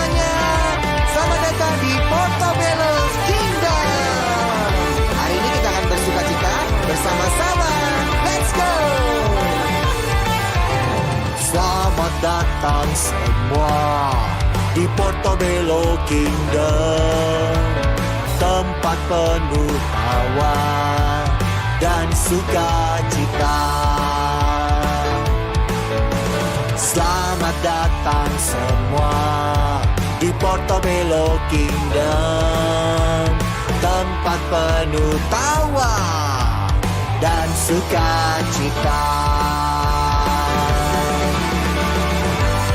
semuanya. Selamat datang di Portobello Kingdom. Hari ini kita akan bersukacita bersama-sama. Let's go. Selamat datang semua di Portobello Kingdom, tempat penuh tawa dan sukacita. Selamat datang semua di Portobello Kingdom, tempat penuh tawa dan sukacita.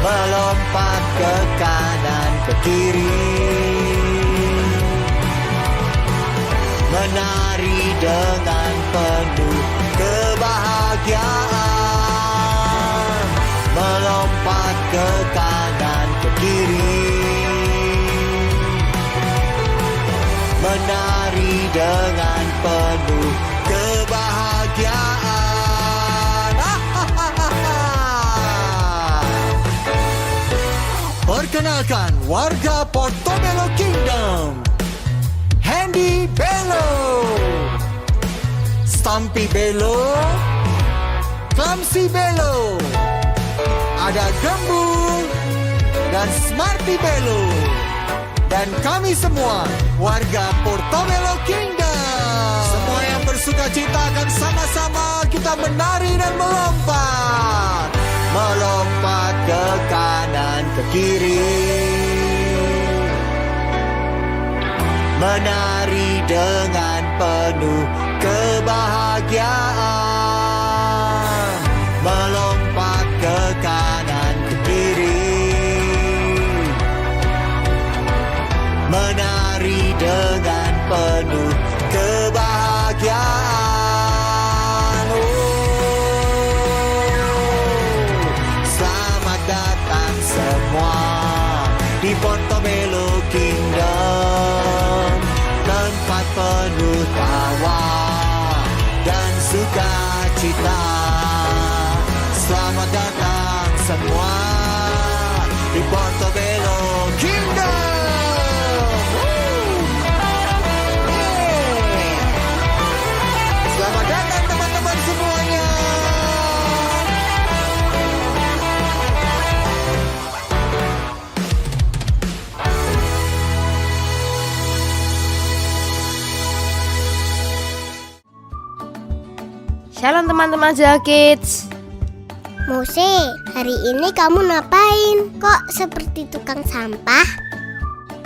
Melompat ke kanan ke kiri, menari dengan penuh kebahagiaan. Melompat ke kanan ke kiri, menari dengan penuh kebahagiaan. Perkenalkan warga Portobello Kingdom, Handy Bello, Stumpy Bello, Clumsy Bello, ada Gembul dan Smarty Bello, dan kami semua warga Portobello Kingdom. Semua yang bersukacita akan sama-sama kita menari dan melompat. Melompat ke kanan ke kiri, menari dengan penuh kebahagiaan. Melompat ke kanan ke kiri, menari dengan penuh kebahagiaan. Selamat datang semua di Portobello Kingdom, tempat penuh tawa dan sukacita. Selamat datang semua di Portobello Kingdom. Selamat datang teman-teman semuanya. Shalom teman-teman Jawa Kids. Mose, hari ini kamu ngapain? Kok seperti tukang sampah?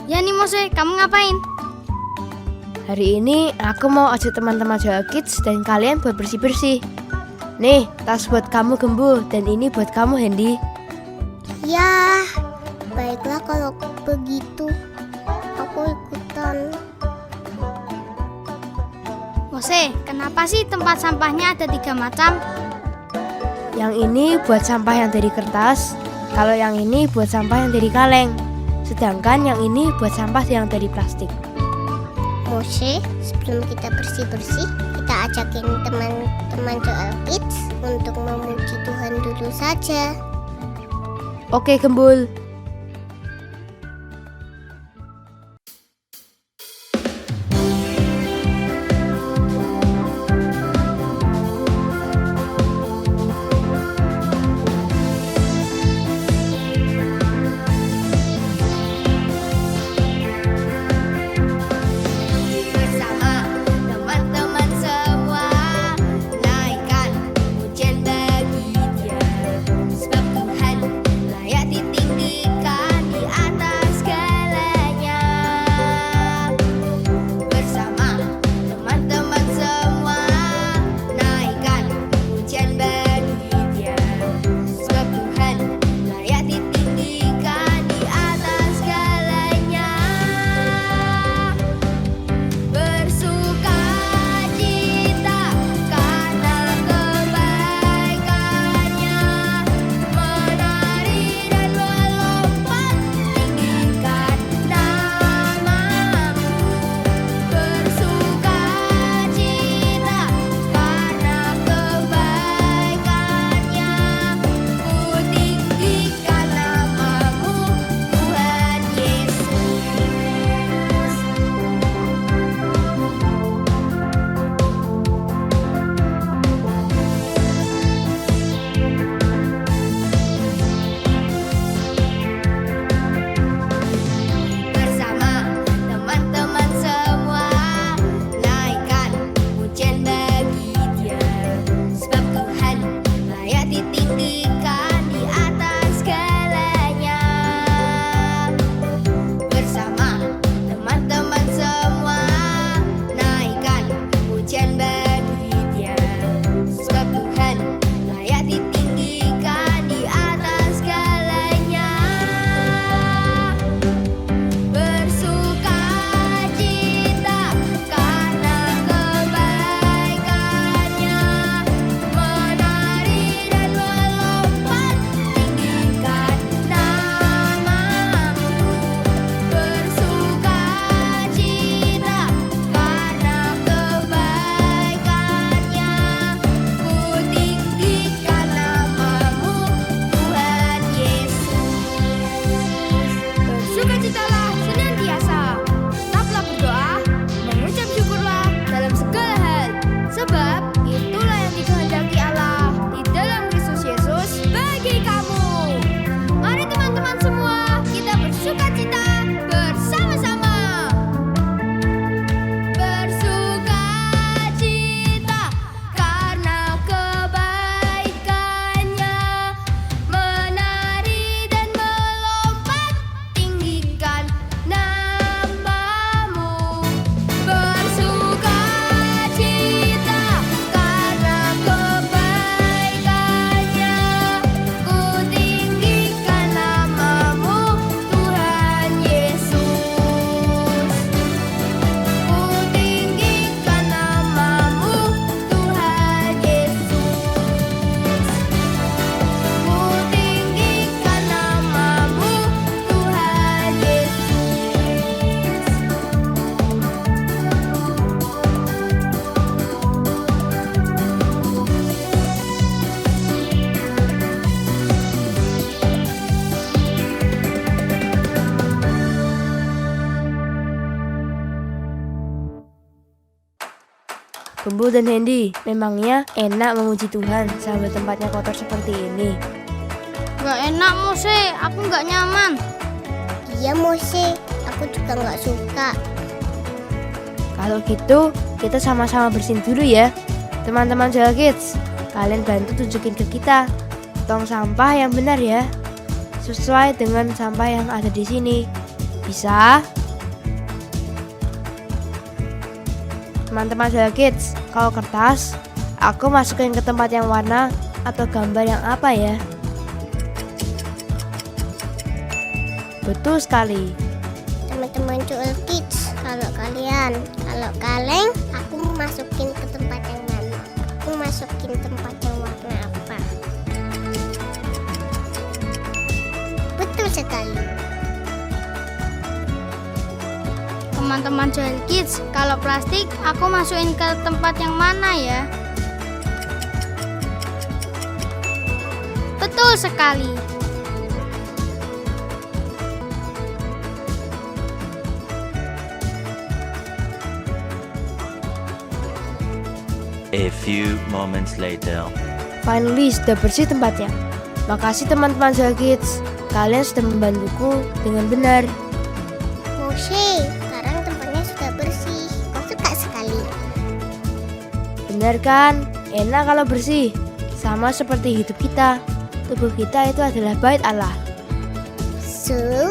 Ya nih Mose, kamu ngapain? Hari ini aku mau ajak teman-teman Jawa Kids dan kalian buat bersih-bersih. Nih, tas buat kamu Gembul dan ini buat kamu Handy. Ya, baiklah kalau begitu. Aku ikutan. Mose, kenapa sih tempat sampahnya ada 3 macam? Yang ini buat sampah yang dari kertas, kalau yang ini buat sampah yang dari kaleng. Sedangkan yang ini buat sampah yang dari plastik. Mose, sebelum kita bersih-bersih, kita ajakin teman-teman Joel Kids untuk memuji Tuhan dulu saja. Oke Gembul. Sebab Tuhan layak ditinggi. Gembu dan Hendy, memangnya enak memuji Tuhan sambil tempatnya kotor seperti ini? Gak enak Mose, aku gak nyaman. Iya Mose, aku juga nggak suka. Kalau gitu, kita sama-sama bersihin dulu ya. Teman-teman Joel Kids, kalian bantu tunjukin ke kita tong sampah yang benar ya, sesuai dengan sampah yang ada di sini. Bisa? Teman-teman Joel Kids, kalau kertas, aku masukin ke tempat yang warna atau gambar yang apa ya? Betul sekali. Teman-teman Joel Kids, kalau kaleng, aku masukin ke tempat yang mana? Aku masukin tempat yang warna apa? Betul sekali. Teman-teman Joel Kids, kalau plastik aku masukin ke tempat yang mana ya? Betul sekali. A few moments later. Finally, sudah bersih tempatnya. Makasih teman-teman Joel Kids, kalian sudah membantuku dengan benar. Mose, sekarang tempatnya sudah bersih. Kau suka sekali. Benar kan? Enak kalau bersih. Sama seperti hidup kita. Tubuh kita itu adalah bait Allah. So,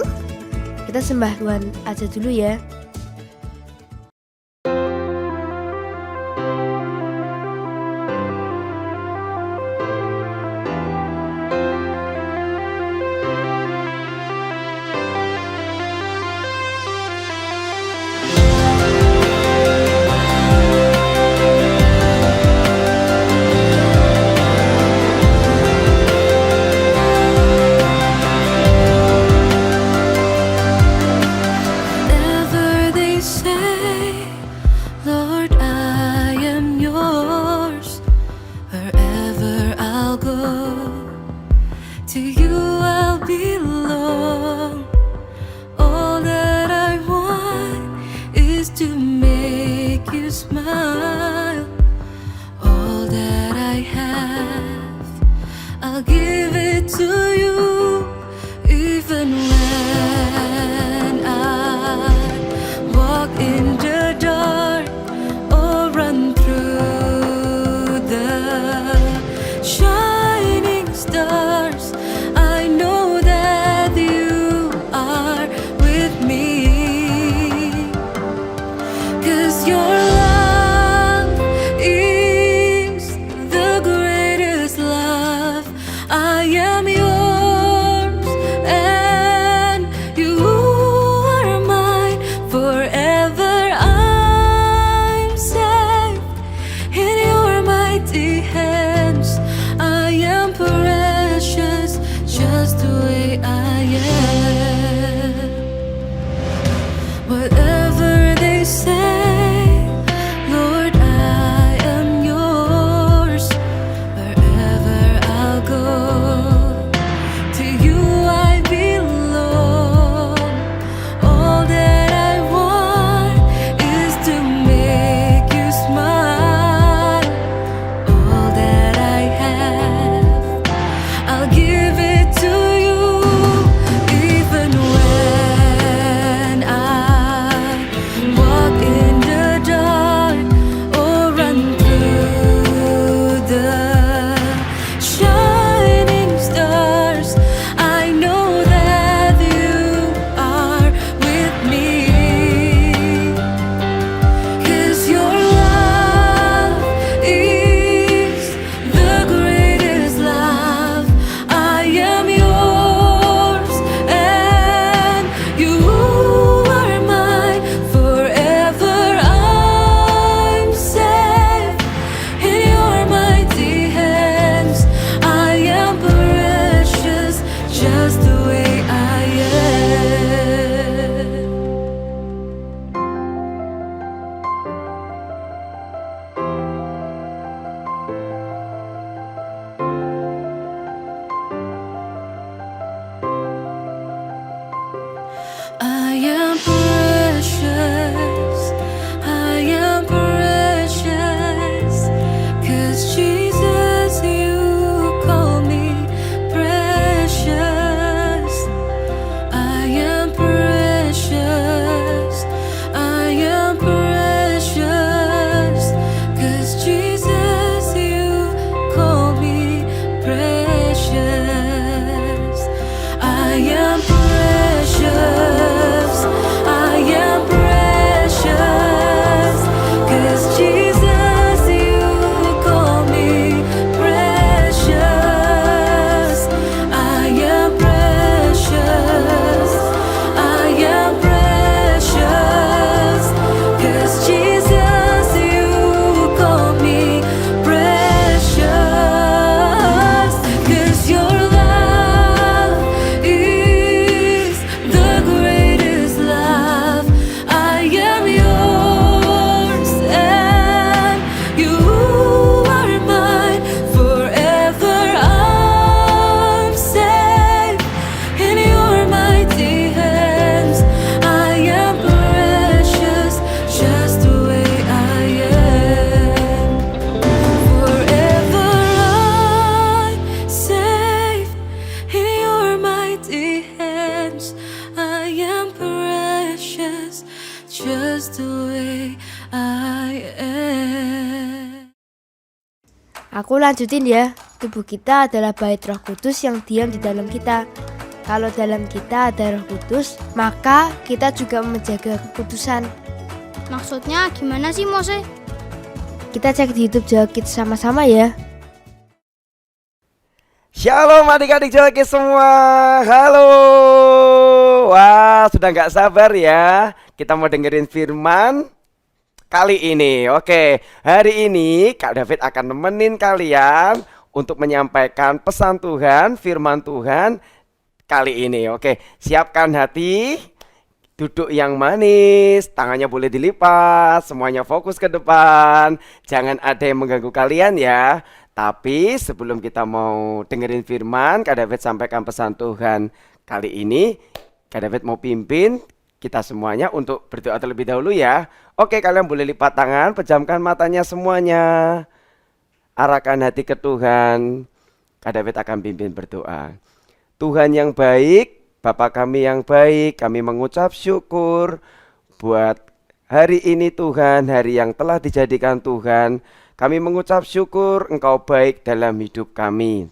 Kita sembah Tuhan aja dulu ya. Never I am precious. I am precious. 'Cause Jesus, you call me precious. I am precious. I am precious. 'Cause Jesus, you call me precious. 'Cause your love is the greatest love. I am yours and you are mine forever. I'm safe in your mighty hands. I am precious just the way I am. Forever I'm safe in your mighty hands. I am precious just the way I am. Aku lanjutin ya. Tubuh kita adalah bait Roh Kudus yang diam di dalam kita. Kalau dalam kita ada Roh Kudus, maka kita juga menjaga kekudusan. Maksudnya gimana sih Mose? Kita cek di YouTube Jawa Kids sama-sama ya. Shalom adik-adik Jawa Kids semua. Halo. Wah, sudah nggak sabar ya. Kita mau dengerin firman kali ini. Oke, hari ini Kak David akan nemenin kalian untuk menyampaikan pesan Tuhan, firman Tuhan kali ini. Oke, siapkan hati, duduk yang manis, tangannya boleh dilipat, semuanya fokus ke depan. Jangan ada yang mengganggu kalian ya. Tapi sebelum kita mau dengerin firman, Kak David sampaikan pesan Tuhan kali ini. Kak David mau pimpin kita semuanya untuk berdoa terlebih dahulu ya. Oke, kalian boleh lipat tangan, pejamkan matanya semuanya. Arahkan hati ke Tuhan. Kak David akan pimpin berdoa. Tuhan yang baik, Bapa kami yang baik, kami mengucap syukur buat hari ini Tuhan, hari yang telah dijadikan Tuhan. Kami mengucap syukur Engkau baik dalam hidup kami.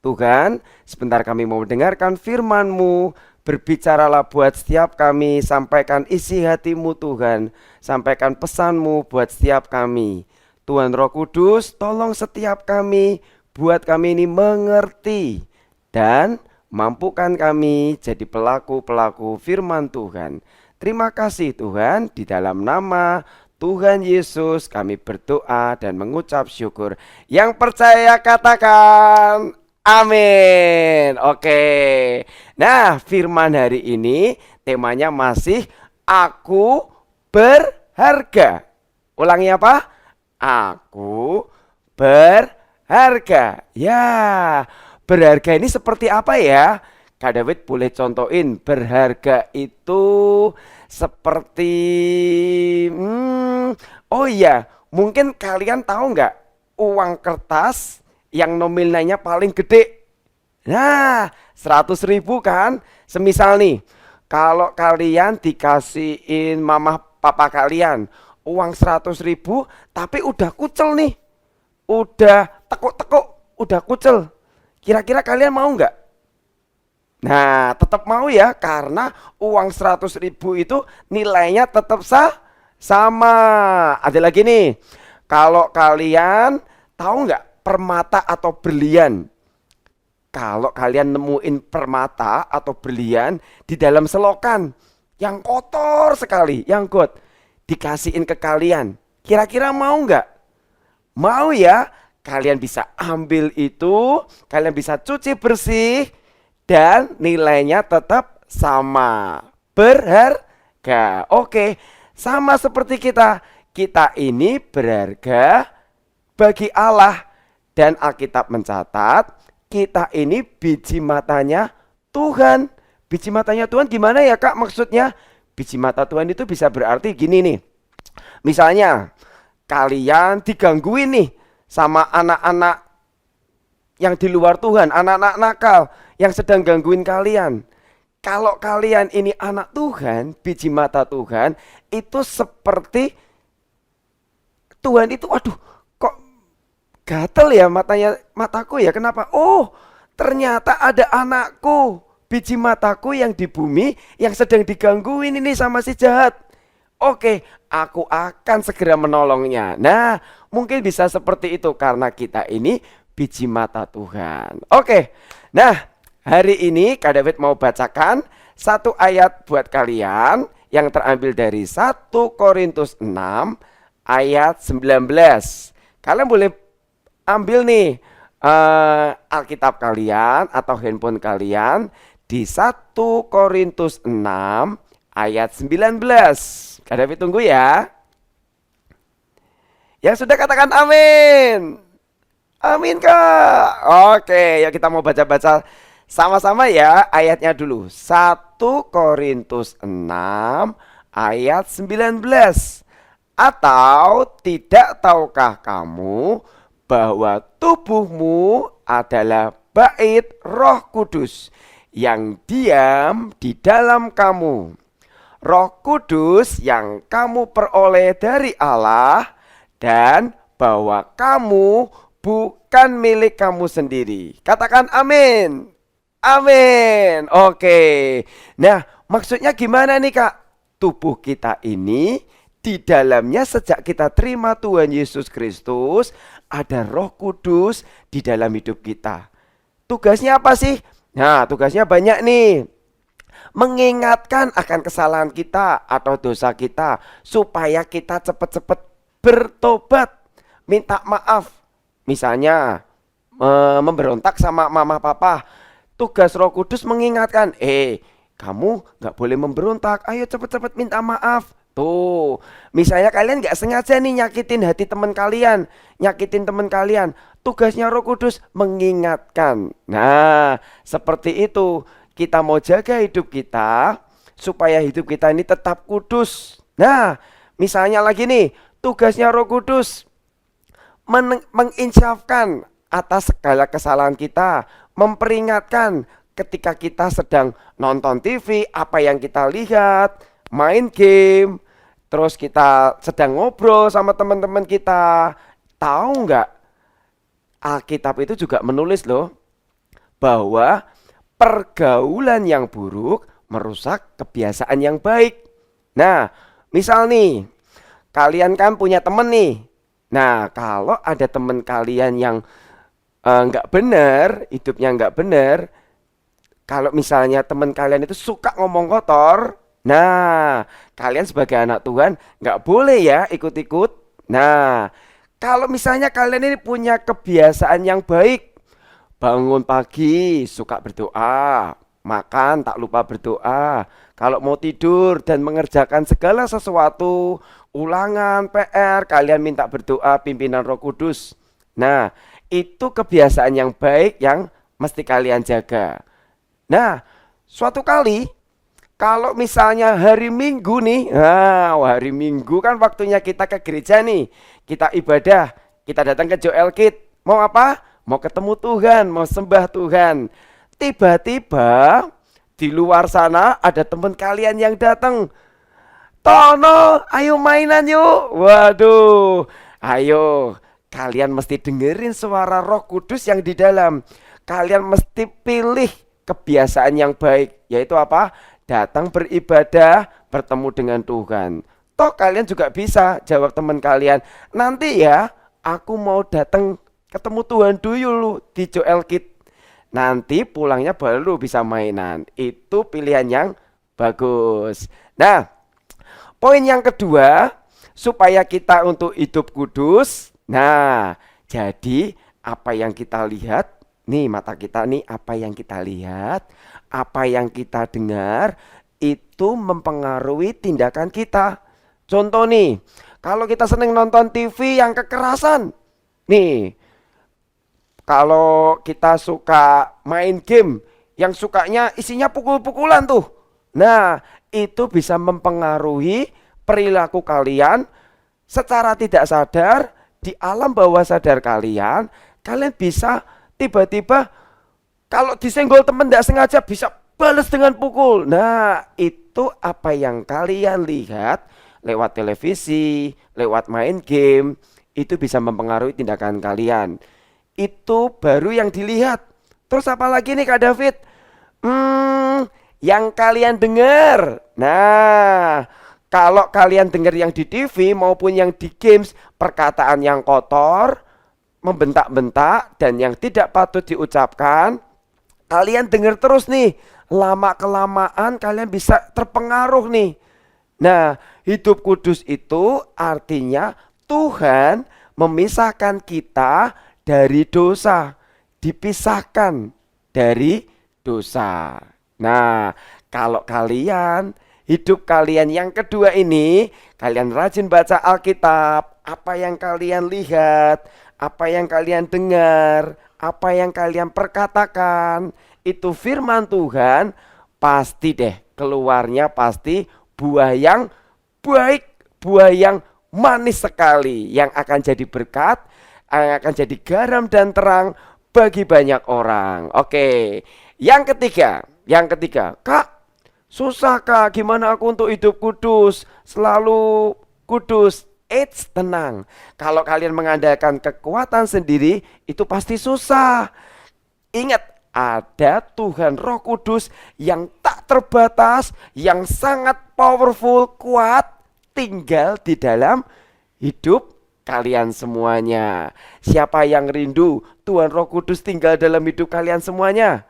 Tuhan, sebentar kami mau mendengarkan firman-Mu. Berbicaralah buat setiap kami, sampaikan isi hati-Mu Tuhan. Sampaikan pesan-Mu buat setiap kami. Tuhan Roh Kudus, tolong setiap kami, buat kami ini mengerti. Dan mampukan kami jadi pelaku-pelaku firman Tuhan. Terima kasih Tuhan, di dalam nama Tuhan Yesus kami berdoa dan mengucap syukur. Yang percaya katakan amin. Oke. Nah, firman hari ini temanya masih aku berharga. Ulangi apa? Aku berharga. Ya, berharga ini seperti apa ya? Kak David boleh contohin. Berharga itu seperti oh iya, mungkin kalian tahu nggak uang kertas yang nominalnya paling gede? Nah, 100.000 kan? Semisal nih, kalau kalian dikasihin mama papa kalian uang 100.000 tapi udah kucel nih, udah tekuk-tekuk, udah kucel. Kira-kira kalian mau nggak? Nah, tetap mau ya, karena uang 100.000 itu nilainya tetap sama. Ada lagi nih, kalau kalian tahu nggak permata atau berlian? Kalau kalian nemuin permata atau berlian di dalam selokan yang kotor sekali, yang got, dikasihin ke kalian, kira-kira mau nggak? Mau ya, kalian bisa ambil itu, kalian bisa cuci bersih, dan nilainya tetap sama, berharga. Oke, sama seperti kita, kita ini berharga bagi Allah. Dan Alkitab mencatat, kita ini biji matanya Tuhan. Biji matanya Tuhan gimana ya Kak maksudnya? Biji mata Tuhan itu bisa berarti gini nih. Misalnya kalian digangguin nih sama anak-anak yang di luar Tuhan, anak-anak nakal yang sedang gangguin kalian. Kalau kalian ini anak Tuhan, biji mata Tuhan, itu seperti Tuhan itu, waduh, kok gatel ya mataku ya, kenapa? Oh, ternyata ada anakku, biji mataku yang di bumi yang sedang digangguin ini sama si jahat. Oke, aku akan segera menolongnya. Nah, mungkin bisa seperti itu karena kita ini biji mata Tuhan. Oke, nah hari ini Kak David mau bacakan satu ayat buat kalian yang terambil dari 1 Korintus 6 ayat 19. Kalian boleh ambil nih Alkitab kalian atau handphone kalian di 1 Korintus 6 ayat 19. Kak David tunggu ya. Yang sudah katakan amin. Amin Kak. Oke, yuk kita mau baca-baca sama-sama ya ayatnya dulu. 1 Korintus 6 ayat 19. Atau tidak tahukah kamu bahwa tubuhmu adalah bait Roh Kudus yang diam di dalam kamu. Roh Kudus yang kamu peroleh dari Allah dan bahwa kamu bukan milik kamu sendiri. Katakan amin. Amin. Oke. Nah, maksudnya gimana nih Kak? Tubuh kita ini di dalamnya sejak kita terima Tuhan Yesus Kristus, ada Roh Kudus di dalam hidup kita. Tugasnya apa sih? Nah, tugasnya banyak nih. Mengingatkan akan kesalahan kita atau dosa kita supaya kita cepat-cepat bertobat, minta maaf. Misalnya memberontak sama mama papa. Tugas Roh Kudus mengingatkan, kamu gak boleh memberontak, ayo cepat-cepat minta maaf. Tuh, misalnya kalian gak sengaja nih nyakitin hati teman kalian, nyakitin teman kalian. Tugasnya Roh Kudus mengingatkan. Nah, seperti itu. Kita mau jaga hidup kita supaya hidup kita ini tetap kudus. Nah, misalnya lagi nih, tugasnya Roh Kudus menginsafkan atas segala kesalahan kita, memperingatkan ketika kita sedang nonton TV, apa yang kita lihat, main game, terus kita sedang ngobrol sama teman-teman kita. Tahu nggak? Alkitab itu juga menulis loh bahwa pergaulan yang buruk merusak kebiasaan yang baik. Nah, misal nih, kalian kan punya temen nih. Nah, kalau ada temen kalian yang nggak benar, hidupnya nggak benar, kalau misalnya temen kalian itu suka ngomong kotor, nah, kalian sebagai anak Tuhan nggak boleh ya ikut-ikut. Nah, kalau misalnya kalian ini punya kebiasaan yang baik, bangun pagi suka berdoa, makan tak lupa berdoa. Kalau mau tidur dan mengerjakan segala sesuatu, ulangan, PR, kalian minta berdoa pimpinan Roh Kudus. Nah, itu kebiasaan yang baik yang mesti kalian jaga. Nah, suatu kali kalau misalnya hari Minggu nih, hari Minggu kan waktunya kita ke gereja nih, kita ibadah, kita datang ke Joel Kids. Mau apa? Mau ketemu Tuhan, mau sembah Tuhan. Tiba-tiba di luar sana ada teman kalian yang datang. Tono, ayo mainan yuk. Waduh, ayo. Kalian mesti dengerin suara Roh Kudus yang di dalam. Kalian mesti pilih kebiasaan yang baik. Yaitu apa? Datang beribadah, bertemu dengan Tuhan. Toh kalian juga bisa jawab teman kalian, nanti ya aku mau datang ketemu Tuhan dulu di Joel Kids. Nanti pulangnya baru bisa mainan. Itu pilihan yang bagus. Nah, poin yang kedua, supaya kita untuk hidup kudus. Nah, jadi apa yang kita lihat, nih mata kita nih, apa yang kita lihat, apa yang kita dengar, itu mempengaruhi tindakan kita. Contoh nih, kalau kita seneng nonton TV yang kekerasan, nih, kalau kita suka main game yang sukanya isinya pukul-pukulan tuh. Nah, itu bisa mempengaruhi perilaku kalian secara tidak sadar. Di alam bawah sadar kalian, kalian bisa tiba-tiba kalau disenggol teman tidak sengaja bisa balas dengan pukul. Nah, itu apa yang kalian lihat lewat televisi, lewat main game, itu bisa mempengaruhi tindakan kalian. Itu baru yang dilihat. Terus apa lagi nih Kak David? Yang kalian dengar. Nah, kalau kalian dengar yang di TV maupun yang di games, perkataan yang kotor, membentak-bentak, dan yang tidak patut diucapkan, kalian dengar terus nih. Lama-kelamaan kalian bisa terpengaruh nih. Nah, hidup kudus itu artinya Tuhan memisahkan kita dari dosa, dipisahkan dari dosa. Nah, kalau kalian, hidup kalian yang kedua ini, kalian rajin baca Alkitab, apa yang kalian lihat, apa yang kalian dengar, apa yang kalian perkatakan, itu firman Tuhan, pasti deh keluarnya pasti buah yang baik, buah yang manis sekali, yang akan jadi berkat, yang akan jadi garam dan terang bagi banyak orang. Oke, yang ketiga, Kak, susah Kak, gimana aku untuk hidup kudus, selalu kudus? Eits, tenang, kalau kalian mengandalkan kekuatan sendiri, itu pasti susah. Ingat, ada Tuhan Roh Kudus yang tak terbatas, yang sangat powerful, kuat, tinggal di dalam hidup kalian semuanya. Siapa yang rindu Tuhan Roh Kudus tinggal dalam hidup kalian semuanya?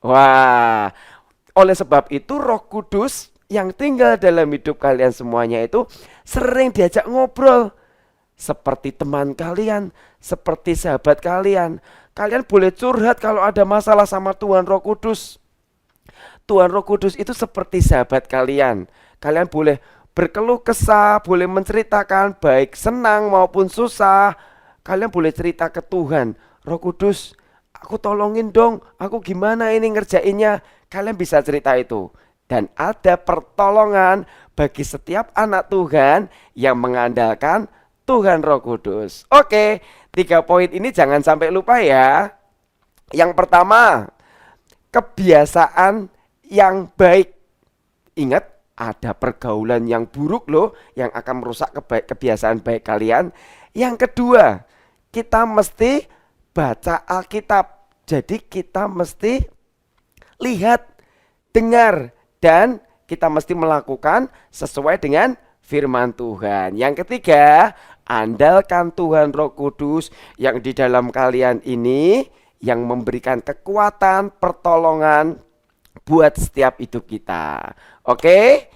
Wah, oleh sebab itu Roh Kudus yang tinggal dalam hidup kalian semuanya itu sering diajak ngobrol. Seperti teman kalian, seperti sahabat kalian. Kalian boleh curhat kalau ada masalah sama Tuhan Roh Kudus. Tuhan Roh Kudus itu seperti sahabat kalian. Kalian boleh berkeluh kesah, boleh menceritakan baik senang maupun susah. Kalian boleh cerita ke Tuhan. Roh Kudus, aku tolongin dong, aku gimana ini ngerjainnya. Kalian bisa cerita itu. Dan ada pertolongan bagi setiap anak Tuhan yang mengandalkan Tuhan Roh Kudus. Oke, 3 poin ini jangan sampai lupa ya. Yang pertama, kebiasaan yang baik. Ingat, ada pergaulan yang buruk loh yang akan merusak kebiasaan baik kalian. Yang kedua, kita mesti baca Alkitab. Jadi kita mesti lihat, dengar, dan kita mesti melakukan sesuai dengan firman Tuhan. Yang ketiga, andalkan Tuhan Roh Kudus yang di dalam kalian ini, yang memberikan kekuatan, pertolongan buat setiap hidup kita. Oke?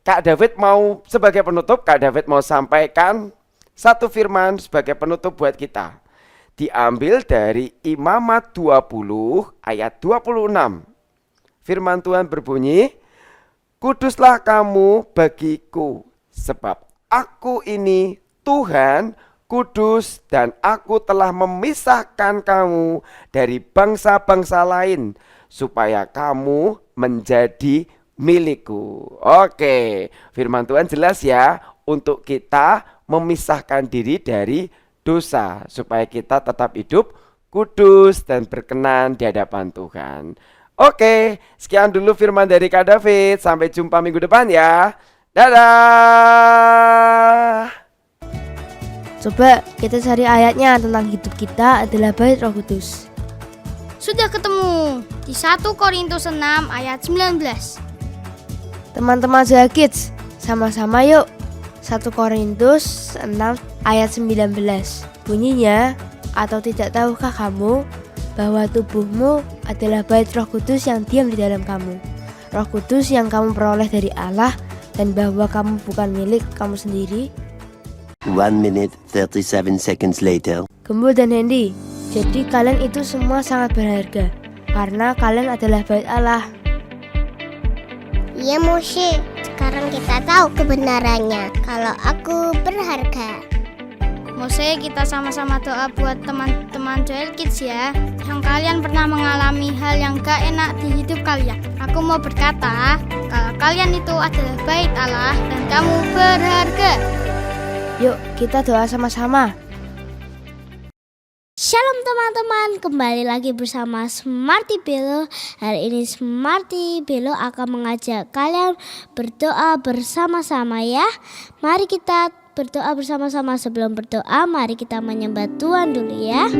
Kak David mau sebagai penutup, Kak David mau sampaikan satu firman sebagai penutup buat kita. Diambil dari Imamat 20 ayat 26. Firman Tuhan berbunyi, kuduslah kamu bagiku, sebab aku ini Tuhan kudus, dan aku telah memisahkan kamu dari bangsa-bangsa lain, supaya kamu menjadi milikku. Oke, firman Tuhan jelas ya, untuk kita memisahkan diri dari dosa, supaya kita tetap hidup kudus dan berkenan di hadapan Tuhan. Oke, sekian dulu firman dari Kak David. Sampai jumpa minggu depan ya. Dadah. Coba kita cari ayatnya tentang hidup kita adalah bait Roh Kudus. Sudah ketemu di 1 Korintus 6 ayat 19. Teman-teman Zoya Kids, sama-sama yuk. 1 Korintus 6 ayat 19. Bunyinya, atau tidak tahukah kamu bahwa tubuhmu adalah bait Roh Kudus yang diam di dalam kamu, Roh Kudus yang kamu peroleh dari Allah, dan bahwa kamu bukan milik kamu sendiri? 1 minute 37 seconds later. Gembul dan Hendy, jadi kalian itu semua sangat berharga karena kalian adalah bait Allah. Iya Moshe, sekarang kita tahu kebenarannya kalau aku berharga. Mose, kita sama-sama doa buat teman-teman Joel Kids ya, yang kalian pernah mengalami hal yang gak enak di hidup kalian. Aku mau berkata, kalau kalian itu adalah bait Allah dan kamu berharga. Yuk kita doa sama-sama. Shalom teman-teman, kembali lagi bersama Smarty Bello. Hari ini Smarty Bello akan mengajak kalian berdoa bersama-sama ya. Mari kita berdoa bersama-sama. Sebelum berdoa, mari kita menyembah Tuhan dulu ya.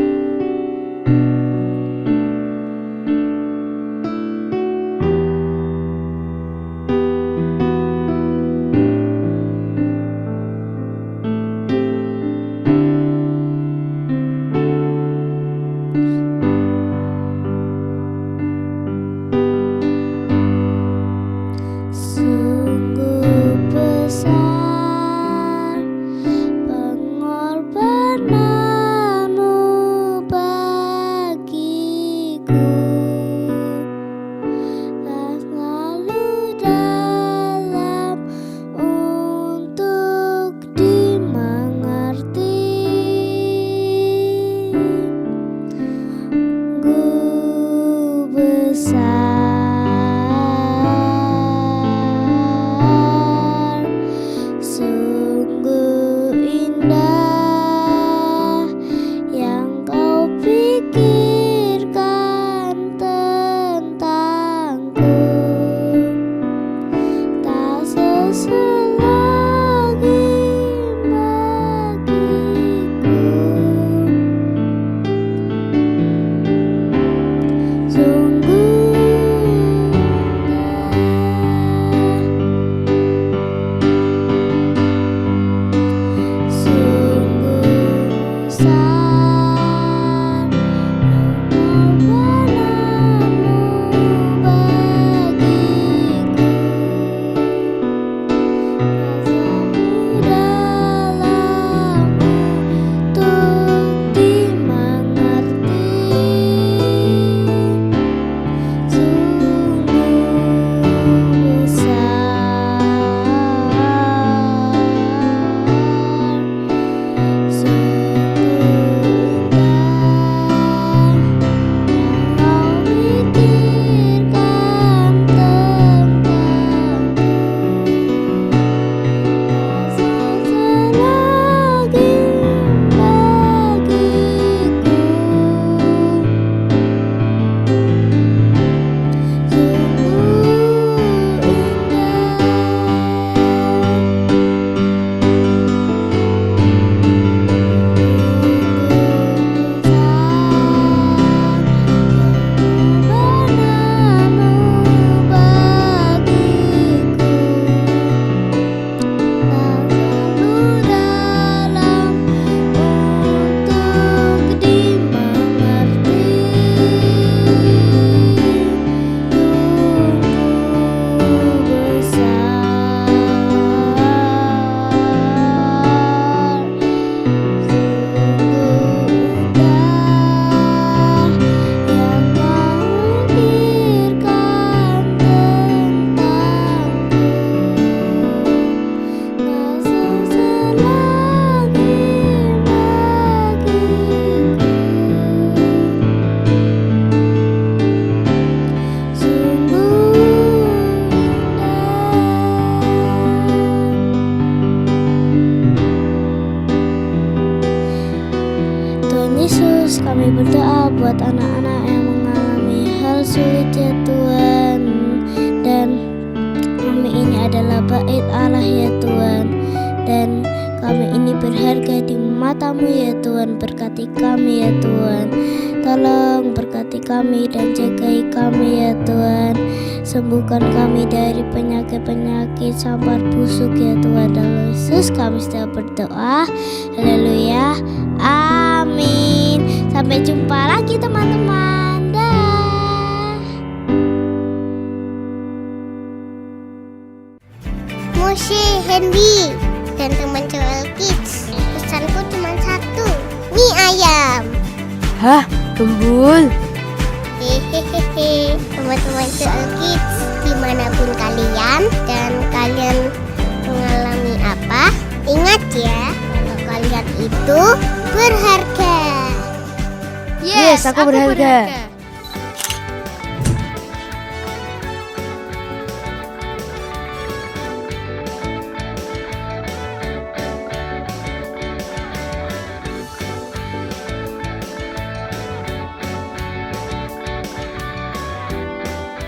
kata-katamu ya Tuhan. Berkati kami ya Tuhan. Tolong berkati kami dan jagai kami ya Tuhan. Sembuhkan kami dari penyakit-penyakit sampar busuk ya Tuhan. Dalam Yesus kami sudah berdoa. Haleluya. Amin. Sampai jumpa lagi teman-teman. Dah. Moshi, Hendy, dan teman Joel Kids. Pesanku cuma satu, mie ayam. Hah, gembul. Hehehe, teman-teman Joel Kids, dimanapun kalian dan kalian mengalami apa, ingat ya, kalau kalian itu berharga. Yes, aku berharga.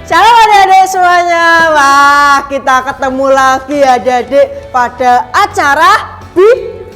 Shalom adik-adik semuanya. Wah, kita ketemu lagi adik-adik pada acara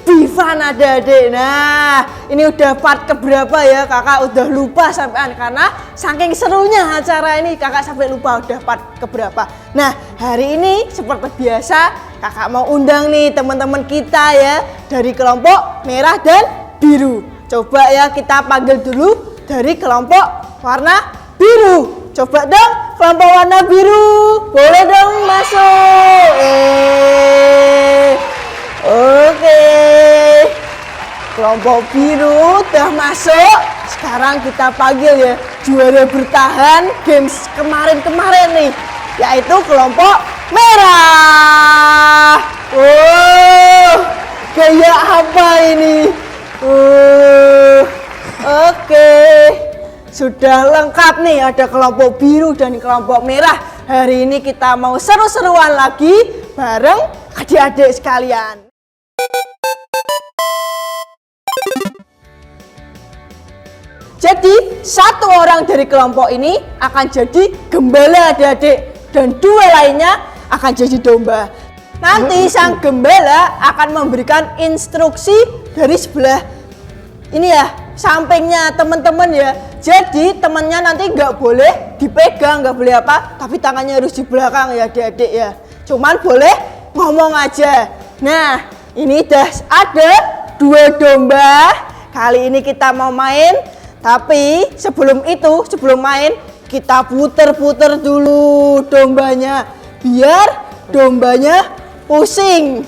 Bifan adik-adik. Nah, ini udah part keberapa ya? Kakak udah lupa sampean karena saking serunya acara ini kakak sampai lupa udah part keberapa. Nah, hari ini seperti biasa kakak mau undang nih teman-teman kita ya dari kelompok merah dan biru. Coba ya kita panggil dulu dari kelompok warna biru. Coba dong kelompok warna biru, boleh dong masuk. Oke, kelompok biru udah masuk. Sekarang kita panggil ya juara bertahan games kemarin-kemarin nih, yaitu kelompok merah. Gaya apa ini? Oke. Sudah lengkap nih, ada kelompok biru dan kelompok merah. Hari ini kita mau seru-seruan lagi bareng adik-adik sekalian. Jadi satu orang dari kelompok ini akan jadi gembala adik-adik dan dua lainnya akan jadi domba. Nanti sang gembala akan memberikan instruksi dari sebelah ini ya, sampingnya teman-teman ya. Jadi temannya nanti nggak boleh dipegang, nggak boleh apa, tapi tangannya harus di belakang ya adik-adik ya. Cuman boleh ngomong aja. Nah, ini udah ada dua domba. Kali ini kita mau main, tapi sebelum main kita puter-puter dulu dombanya biar dombanya pusing.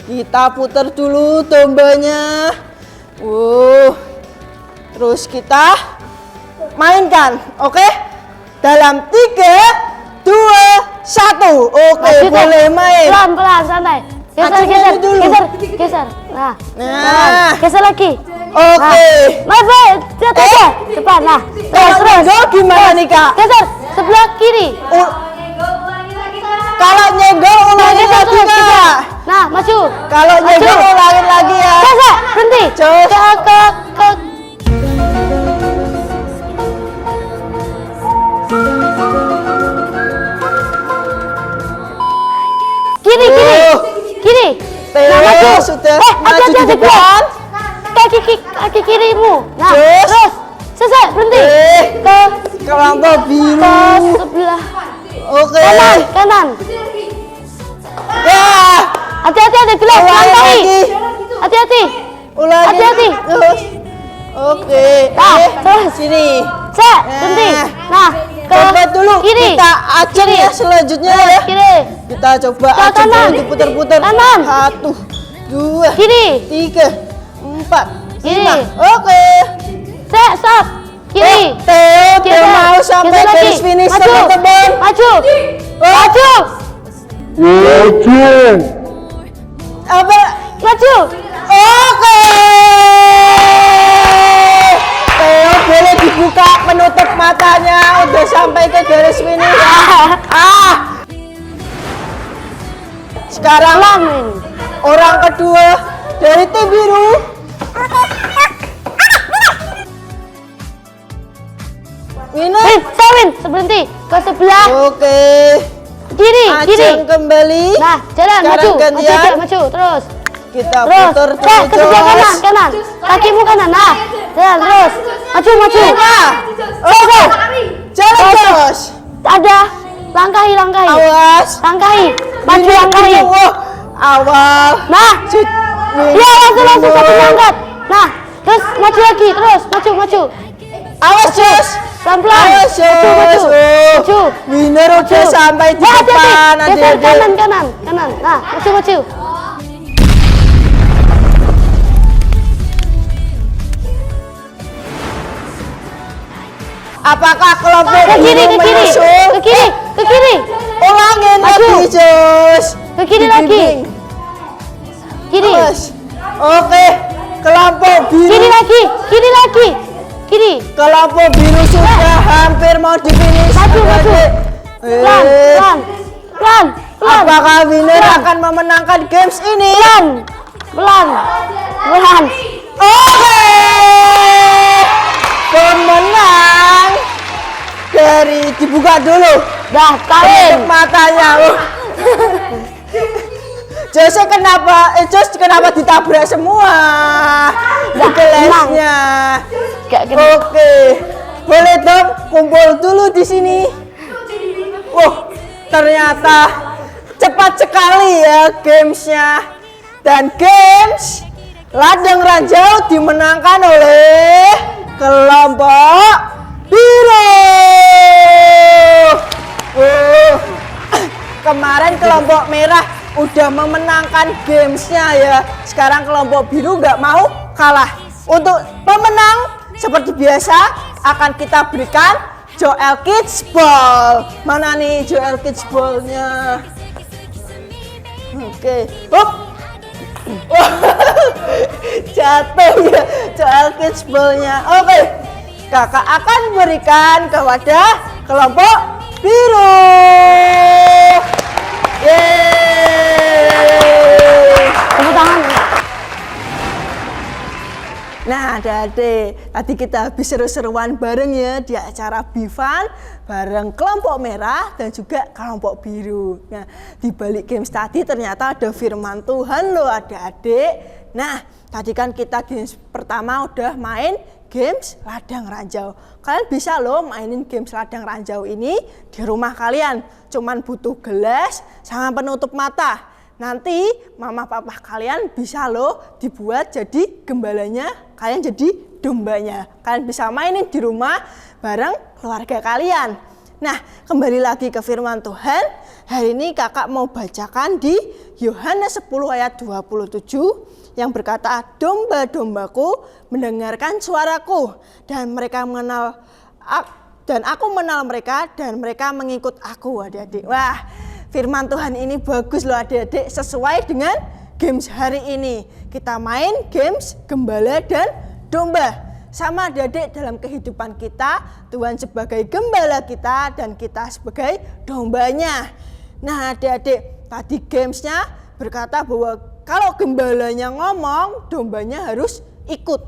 Kita puter dulu dombanya. Terus kita mainkan, oke? Dalam 3, 2, 1. Oke, boleh main. Pelan-pelan, santai. Geser. Nah. Geser lagi. Oke. Baik, lihat depan. Nah, terus. Gimana nih, Kak? Geser sebelah kiri. Kalau nyenggol ulangin lagi, Kak. Nah, maju. Kalau nyenggol ulangin lagi ya. Geser, berhenti. Ke kiri. Nah, maju. Sudah maju di depan. Kaki kirimu. Nah, terus selesai, berhenti. Ke kelompok biru. Sebelah Oke. kanan. Ya. Hati-hati, gelap. Lantai. Hati-hati. Ulangi. Hati-hati. Terus. Oke. Terus. Sini. Berhenti. Nah, coba dulu kiri. Kita ajar ya selanjutnya ya. Kiri. Kita coba Ke ajar kanan. dulu diputar-putar. Kanan. 1, 2, Kiri. 3, 4, Kiri. 5. Oke. Stop. Kiri. Theo mau sampai Geser lagi. garis finish Maju. teman-teman. Maju. Apa? Maju. Oke. Theo boleh dibuka penutup matanya. Udah sampai ke garis finish. Sekarang orang kedua dari tim biru. Winner. Win, berhenti ke sebelah Oke. kiri. Aceng kembali. Nah, jalan Sekarang maju. gantian. Maju terus. Kita Terus, putar ke sebelah kanan, Jos. kanan. Kakimu kanan, nah. Jalan terus. Maju, maju. Oke. Jalan Jos. Ada. Langkahi. Awas. Langkahi. Maju, Winner langkahi. dulu. Wah, awal. Nah. Iya, langsung satu angkat. Nah, terus maju lagi, terus maju. Awas Jos. Pelan-pelan. Awas Jos. Maju. Winner udah sampai di Wah, depan. hati-hati. Geser Adik-adik. kanan. Nah, maju. Apakah kelompok Ke kiri, biru menyusul? ke kiri. Ulangin Maju. lagi Jos. Ke kiri lagi. Dibimbing. Kiri. Awas. Oke. Kelompok biru. Kiri lagi. Kiri. Kelompok biru sudah hampir mau di finish. Maju. Adik-adik. Pelan. Apakah winner akan memenangkan games ini? Pelan. Oke. Pemenang dari dibuka dulu. Dah, Penutup matanya. Jos kenapa ditabrak semua? Di gelasnya. Oke. Boleh dong kumpul dulu di sini. Ternyata cepat sekali ya gamesnya. Dan games Ladang Ranjau dimenangkan oleh kelompok biru. Kemarin kelompok merah udah memenangkan gamesnya ya. Sekarang kelompok biru nggak mau kalah. Untuk pemenang seperti biasa akan kita berikan Joel Kids Ball. Mana nih Joel Kids Ball-nya? Oke. Jatuh ya Joel Kids Ball-nya. Oke. Kakak akan berikan kepada kelompok biru. Yeay. Tepuk tangan. Nah, adik-adik, tadi kita habis seru-seruan bareng ya di acara Bifan bareng kelompok merah dan juga kelompok biru. Nah, di balik games tadi ternyata ada firman Tuhan loh adik-adik. Nah, tadi kan kita games pertama udah main games ladang ranjau. Kalian bisa loh mainin games ladang ranjau ini di rumah kalian. Cuman butuh gelas sama penutup mata. Nanti mama papa kalian bisa loh dibuat jadi gembalanya, kalian jadi dombanya. Kalian bisa mainin di rumah bareng keluarga kalian. Nah, kembali lagi ke firman Tuhan. Hari ini kakak mau bacakan di Yohanes 10 ayat 27 yang berkata, domba-dombaku mendengarkan suaraku dan mereka mengenal dan aku mengenal mereka dan mereka mengikut aku, adik-adik. Wah, firman Tuhan ini bagus loh adik-adik, sesuai dengan games hari ini. Kita main games gembala dan domba. Sama adik-adik dalam kehidupan kita, Tuhan sebagai gembala kita dan kita sebagai dombanya. Nah adik-adik, tadi gamesnya berkata bahwa kalau gembalanya ngomong, dombanya harus ikut.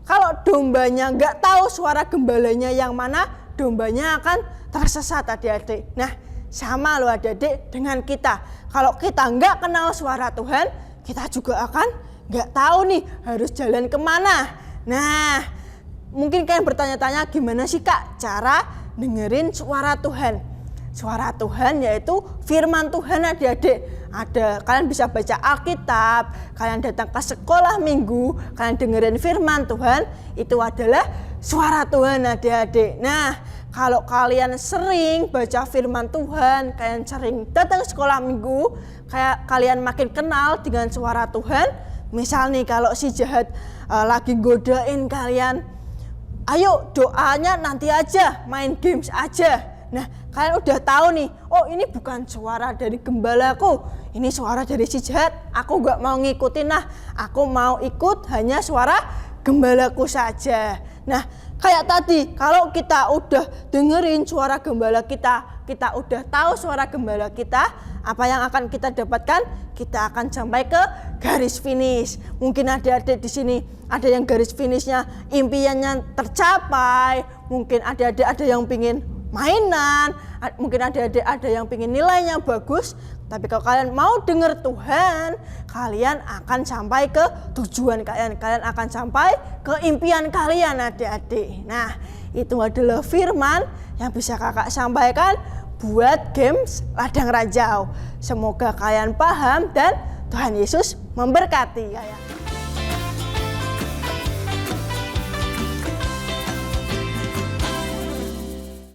Kalau dombanya nggak tahu suara gembalanya yang mana, dombanya akan tersesat adik-adik. Nah, sama loh adik-adik dengan kita. Kalau kita nggak kenal suara Tuhan, kita juga akan nggak tahu nih harus jalan kemana. Nah, mungkin kalian bertanya-tanya gimana sih Kak cara dengerin suara Tuhan. Suara Tuhan yaitu firman Tuhan adik-adik. Kalian bisa baca Alkitab, kalian datang ke sekolah minggu, kalian dengerin firman Tuhan, itu adalah suara Tuhan adik-adik. Nah, kalau kalian sering baca firman Tuhan, kalian sering datang ke sekolah minggu, kayak kalian makin kenal dengan suara Tuhan. Misal nih kalau si jahat lagi godain kalian, ayo doanya nanti aja, main games aja. Nah, kalian udah tahu nih, oh ini bukan suara dari gembalaku, ini suara dari si jahat, aku gak mau ngikutin lah, aku mau ikut hanya suara gembalaku saja. Nah, kayak tadi, kalau kita udah dengerin suara gembala kita udah tahu suara gembala kita, apa yang akan kita dapatkan? Kita akan sampai ke garis finish. Mungkin adik-adik di sini ada yang garis finishnya impiannya tercapai, mungkin adik-adik ada yang pingin mainan, mungkin adik-adik ada yang pengen nilainya bagus, tapi kalau kalian mau dengar Tuhan, kalian akan sampai ke tujuan kalian akan sampai ke impian kalian adik-adik. Nah, itu adalah firman yang bisa kakak sampaikan buat games Ladang Ranjau. Semoga kalian paham dan Tuhan Yesus memberkati kalian.